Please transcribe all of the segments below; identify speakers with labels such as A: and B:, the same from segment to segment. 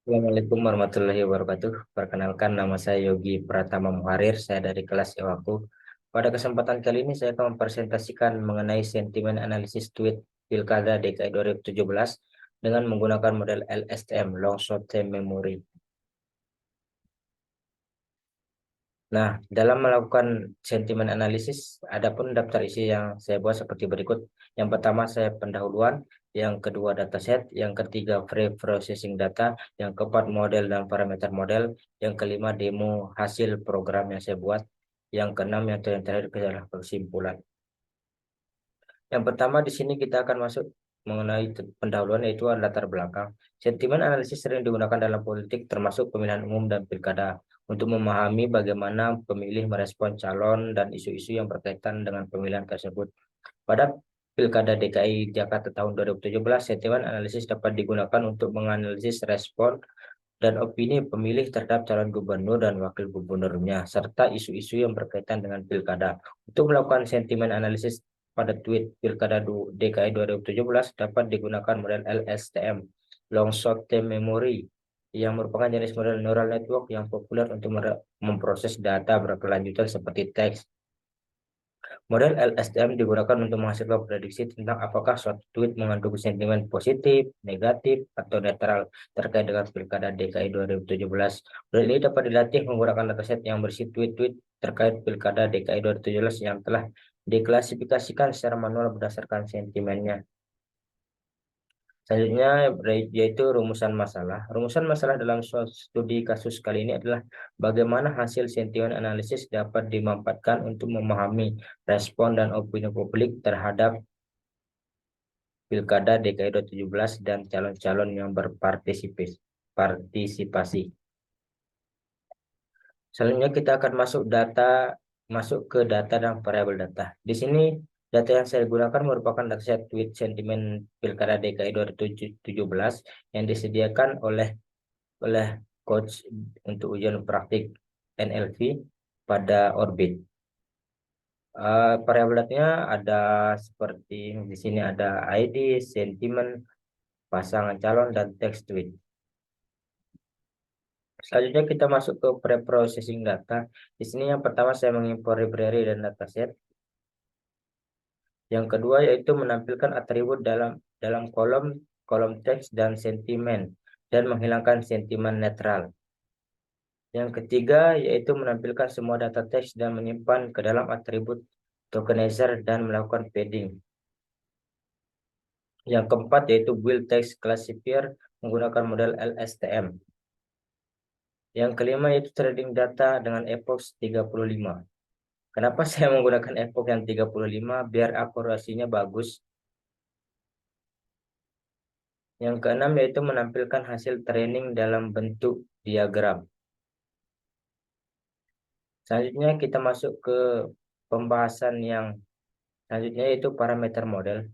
A: Assalamualaikum warahmatullahi wabarakatuh. Perkenalkan, nama saya Yogi Pratama Muharir. Saya dari kelas Ewaku. Pada kesempatan kali ini saya akan mempresentasikan mengenai sentimen analisis tweet Pilkada DKI 2017 dengan menggunakan model LSTM, Long Short Term Memory. Nah, dalam melakukan sentimen analisis, ada pun daftar isi yang saya buat seperti berikut. Yang pertama, saya pendahuluan. Yang kedua, dataset. Yang ketiga, pre-processing data. Yang keempat, model dan parameter model. Yang kelima, demo hasil program yang saya buat. Yang keenam, yang terakhir adalah kesimpulan. Yang pertama di sini kita akan masuk mengenai pendahuluan, yaitu latar belakang. Sentimen analisis sering digunakan dalam politik termasuk pemilihan umum dan pilkada untuk memahami bagaimana pemilih merespon calon dan isu-isu yang berkaitan dengan pemilihan tersebut. Pada Pilkada DKI Jakarta tahun 2017, sentimen analisis dapat digunakan untuk menganalisis respon dan opini pemilih terhadap calon gubernur dan wakil gubernurnya, serta isu-isu yang berkaitan dengan pilkada. Untuk melakukan sentimen analisis pada tweet Pilkada DKI 2017 dapat digunakan model LSTM, Long Short Term Memory, yang merupakan jenis model neural network yang populer untuk memproses data berkelanjutan seperti teks. Model LSTM digunakan untuk menghasilkan prediksi tentang apakah suatu tweet mengandung sentimen positif, negatif, atau netral terkait dengan Pilkada DKI 2017. Model ini dapat dilatih menggunakan dataset yang berisi tweet-tweet terkait Pilkada DKI 2017 yang telah diklasifikasikan secara manual berdasarkan sentimennya. Selanjutnya yaitu rumusan masalah. Rumusan masalah dalam suatu studi kasus kali ini adalah bagaimana hasil sentimen analisis dapat dimanfaatkan untuk memahami respon dan opini publik terhadap Pilkada DKI 2017 dan calon-calon yang berpartisipasi. Selanjutnya kita akan masuk ke data dan variabel data. Di sini data yang saya gunakan merupakan dataset tweet sentimen Pilkada DKI 2017 yang disediakan oleh coach untuk ujian praktik NLV pada Orbit. Variabel datanya ada seperti di sini ada ID, sentimen, pasangan calon, dan teks tweet. Selanjutnya kita masuk ke pre-processing data. Di sini yang pertama saya mengimpor library dan dataset. Yang kedua yaitu menampilkan atribut dalam kolom kolom teks dan sentimen dan menghilangkan sentimen netral. Yang ketiga yaitu menampilkan semua data teks dan menyimpan ke dalam atribut tokenizer dan melakukan padding. Yang keempat yaitu build text classifier menggunakan model LSTM. Yang kelima yaitu trading data dengan epoch 35. Kenapa saya menggunakan epoch yang 35? Biar akurasinya bagus. Yang keenam yaitu menampilkan hasil training dalam bentuk diagram. Selanjutnya kita masuk ke pembahasan yang selanjutnya yaitu parameter model.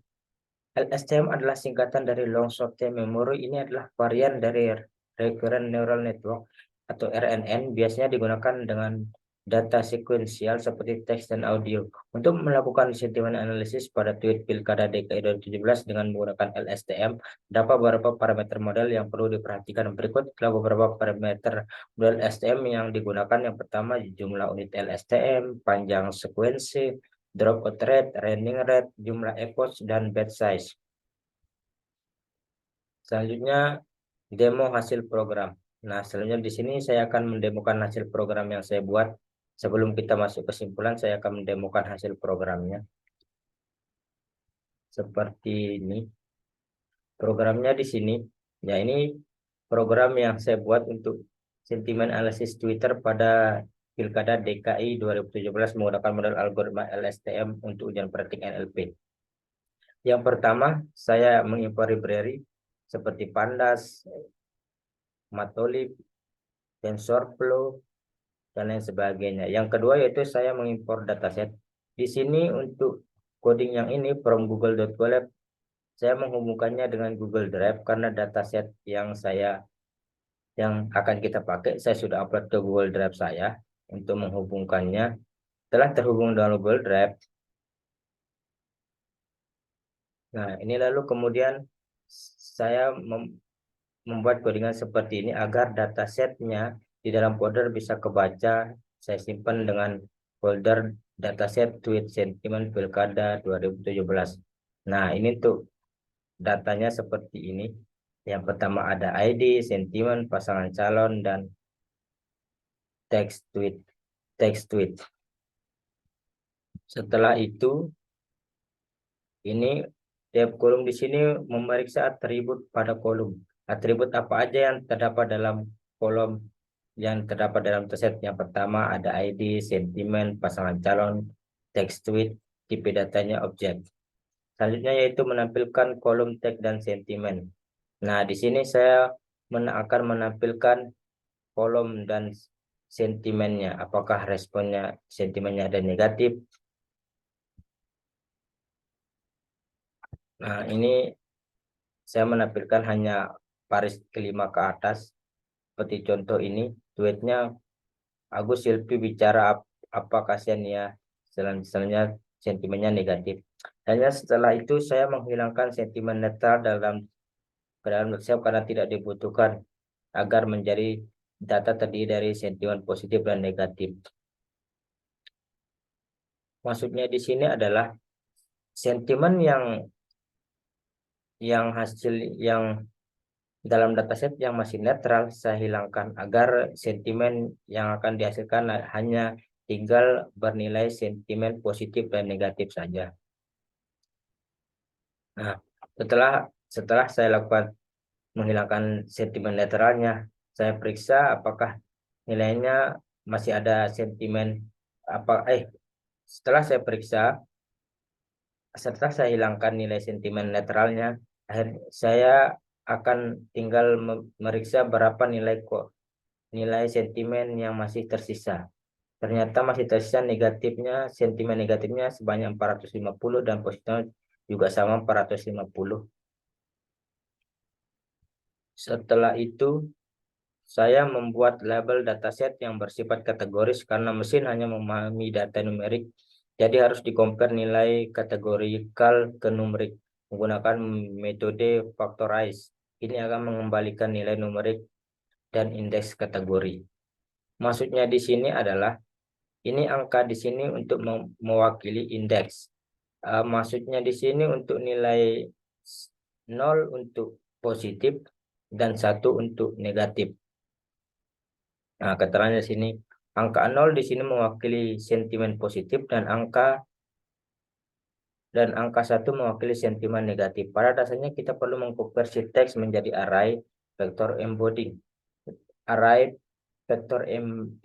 A: LSTM adalah singkatan dari Long Short Term Memory. Ini adalah varian dari Recurrent Neural Network atau RNN. Biasanya digunakan dengan data sekuensial seperti teks dan audio. Untuk melakukan sentimen analisis pada tweet Pilkada DKI 2017 dengan menggunakan LSTM, dapat beberapa parameter model yang perlu diperhatikan. Berikut adalah beberapa parameter model LSTM yang digunakan. Yang pertama, jumlah unit LSTM, panjang sekuensi, dropout rate, running rate, jumlah epoch, dan batch size. Selanjutnya, demo hasil program. Nah, selanjutnya di sini saya akan mendemokan hasil program yang saya buat. Sebelum kita masuk kesimpulan, saya akan mendemokan hasil programnya. Seperti ini. Programnya di sini. Ya, ini program yang saya buat untuk sentimen analisis Twitter pada Pilkada DKI 2017 menggunakan model algoritma LSTM untuk ujian praktik NLP. Yang pertama, saya mengimpor library seperti Pandas, Matolib, TensorFlow, dan lain sebagainya. Yang kedua yaitu saya mengimpor dataset. Di sini untuk coding yang ini from google.colab, saya menghubungkannya dengan Google Drive karena dataset yang akan kita pakai saya sudah upload ke Google Drive saya. Untuk menghubungkannya, telah terhubung dengan Google Drive. Nah, ini lalu kemudian saya membuat codingan seperti ini agar datasetnya di dalam folder bisa kebaca. Saya simpan dengan folder dataset tweet sentimen pilkada 2017. Nah, ini tuh datanya seperti ini. Yang pertama ada ID, sentimen, pasangan calon, dan teks tweet. Teks tweet. Setelah itu, ini tiap kolom di sini memeriksa atribut pada kolom. Atribut apa aja yang terdapat dalam kolom yang terdapat dalam dataset. Yang pertama ada ID, sentimen, pasangan calon, teks tweet, tipe datanya objek. Selanjutnya yaitu menampilkan kolom teks dan sentimen. Nah, di sini saya akan menampilkan kolom dan sentimennya. Apakah responnya sentimennya ada negatif? Nah, ini saya menampilkan hanya baris kelima ke atas. Seperti contoh ini, tweetnya Agus Silvi bicara apa kasihan ya. Selanjutnya sentimennya negatif. Hanya setelah itu saya menghilangkan sentimen netral ke dalam website karena tidak dibutuhkan agar menjadi data terdiri dari sentimen positif dan negatif. Maksudnya di sini adalah sentimen yang hasil yang dalam dataset yang masih netral saya hilangkan agar sentimen yang akan dihasilkan hanya tinggal bernilai sentimen positif dan negatif saja. Nah, setelah setelah saya lakukan menghilangkan sentimen netralnya, saya periksa apakah nilainya masih ada sentimen apa setelah saya periksa, setelah saya hilangkan nilai sentimen netralnya, saya akan tinggal meriksa berapa nilai sentimen yang masih tersisa. Ternyata masih tersisa sentimen negatifnya sebanyak 450 dan positifnya juga sama 450. Setelah itu, saya membuat label dataset yang bersifat kategoris karena mesin hanya memahami data numerik, jadi harus dikompar nilai kategorikal ke numerik menggunakan metode factorize. Ini akan mengembalikan nilai numerik dan indeks kategori. Maksudnya di sini adalah ini angka di sini untuk mewakili indeks. Maksudnya di sini untuk nilai 0 untuk positif dan 1 untuk negatif. Nah, keterangannya di sini angka 0 di sini mewakili sentimen positif dan angka 1 mewakili sentimen negatif. Pada dasarnya kita perlu mengkonversi teks menjadi array vektor embedding. Array vektor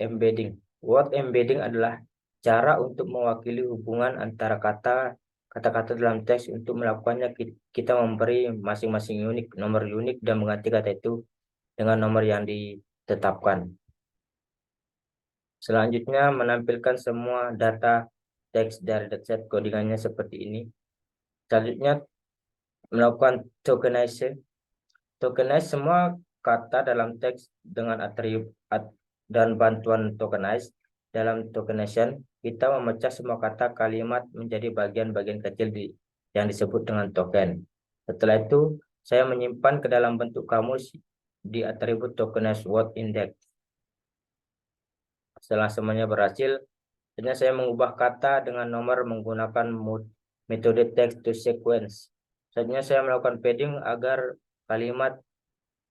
A: embedding. Word embedding adalah cara untuk mewakili hubungan antara kata-kata dalam teks. Untuk melakukannya kita memberi masing-masing nomor unik dan mengganti kata itu dengan nomor yang ditetapkan. Selanjutnya menampilkan semua data teks dari dataset codingannya seperti ini. Selanjutnya melakukan tokenize. Tokenize semua kata dalam teks dengan atribut dan bantuan tokenize. Dalam tokenization kita memecah semua kata kalimat menjadi bagian-bagian kecil yang disebut dengan token. Setelah itu saya menyimpan ke dalam bentuk kamus di atribut tokenize word index. Setelah semuanya berhasil, saya mengubah kata dengan nomor menggunakan metode text to sequence. Selanjutnya saya melakukan padding agar kalimat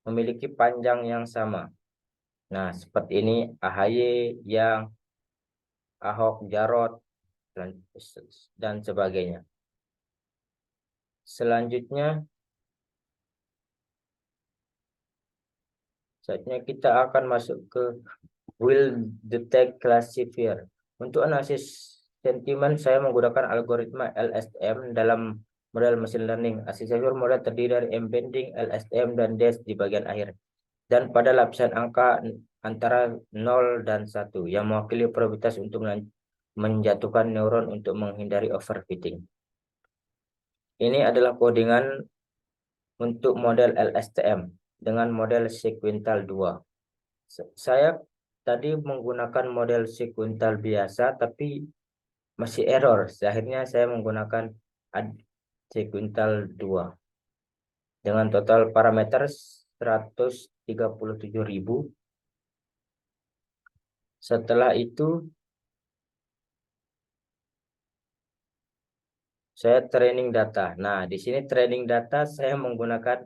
A: memiliki panjang yang sama. Nah, seperti ini AHY, yang, Ahok, Jarot, dan sebagainya. Selanjutnya, saatnya kita akan masuk ke will detect classifier. Untuk analisis sentimen, saya menggunakan algoritma LSTM dalam model machine learning. Arsitektur model terdiri dari embedding, LSTM, dan dash di bagian akhir. Dan pada lapisan angka antara 0 dan 1 yang mewakili probabilitas untuk menjatuhkan neuron untuk menghindari overfitting. Ini adalah codingan untuk model LSTM dengan model sequential 2. Saya tadi menggunakan model sequential biasa tapi masih error. Akhirnya saya menggunakan sequential 2 dengan total parameter 137.000. Setelah itu saya training data. Nah, di sini training data saya menggunakan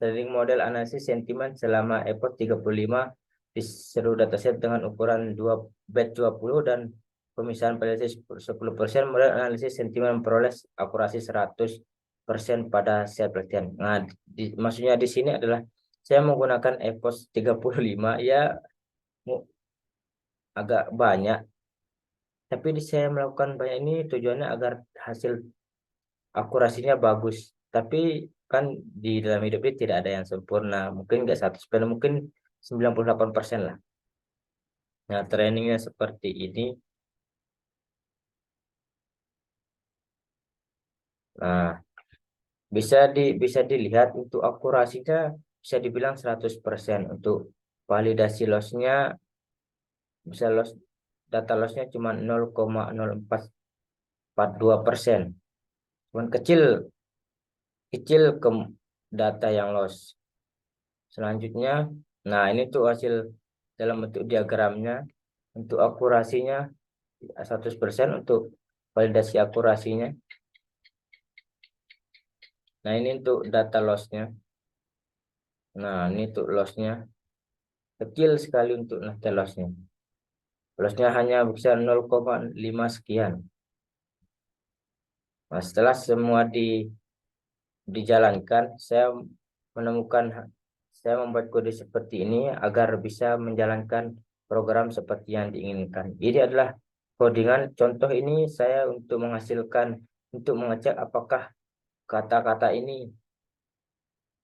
A: training model analisis sentimen selama epoch 35 di seluruh dataset dengan ukuran 2 batch 20 dan pemisahan analisis 10%. Model analisis sentimen memperoleh akurasi 100% pada set pelatihan. Nah, maksudnya di sini adalah saya menggunakan epoch 35 ya agak banyak, tapi saya melakukan banyak ini tujuannya agar hasil akurasinya bagus. Tapi kan di dalam hidup ini tidak ada yang sempurna. Mungkin nggak 100%, mungkin 98% lah. Nah, trainingnya seperti ini. Nah, bisa dilihat untuk akurasinya bisa dibilang 100%. Untuk validasi lossnya bisa data lossnya cuma 0,0442%. Cuman kecil kecil ke data yang loss. Selanjutnya, nah ini tuh hasil dalam bentuk diagramnya. Untuk akurasinya 100% untuk validasi akurasinya. Nah ini untuk data lossnya. Nah ini untuk lossnya kecil sekali untuk data lossnya. Lossnya hanya bisa 0,5 sekian. Nah setelah semua dijalankan, saya membuat kode seperti ini agar bisa menjalankan program seperti yang diinginkan. Ini adalah codingan. Contoh ini saya untuk mengecek apakah kata-kata ini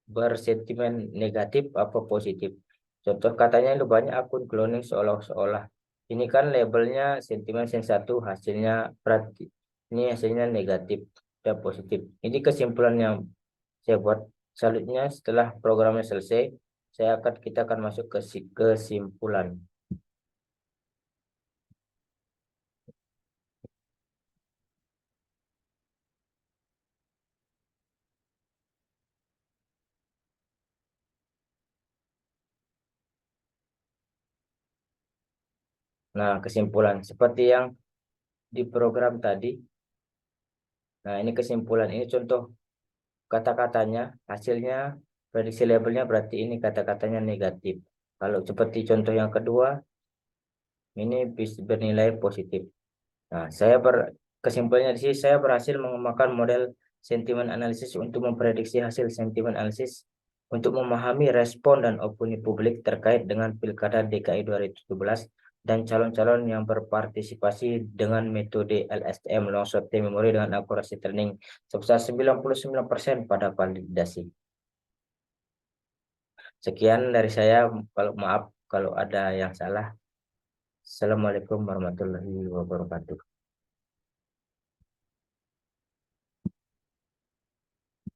A: bersentimen negatif apa positif. Contoh katanya itu banyak akun cloning seolah-olah. Ini kan labelnya sentimen sen satu, hasilnya berarti ini hasilnya negatif dan positif. Ini kesimpulan yang saya buat. Selanjutnya setelah programnya selesai, kita akan masuk ke kesimpulan. Nah, kesimpulan seperti yang di program tadi. Nah, ini kesimpulan. Ini contoh kata-katanya, hasilnya prediksi labelnya berarti ini kata-katanya negatif. Kalau seperti contoh yang kedua, ini bernilai positif. Nah, kesimpulannya di sini saya berhasil mengembangkan model sentimen analisis untuk memprediksi hasil sentimen analisis untuk memahami respon dan opini publik terkait dengan Pilkada DKI 2017 dan calon-calon yang berpartisipasi dengan metode LSTM long short term memory dengan akurasi training sebesar 99% pada validasi. Sekian dari saya, kalau maaf kalau ada yang salah. Assalamualaikum warahmatullahi wabarakatuh.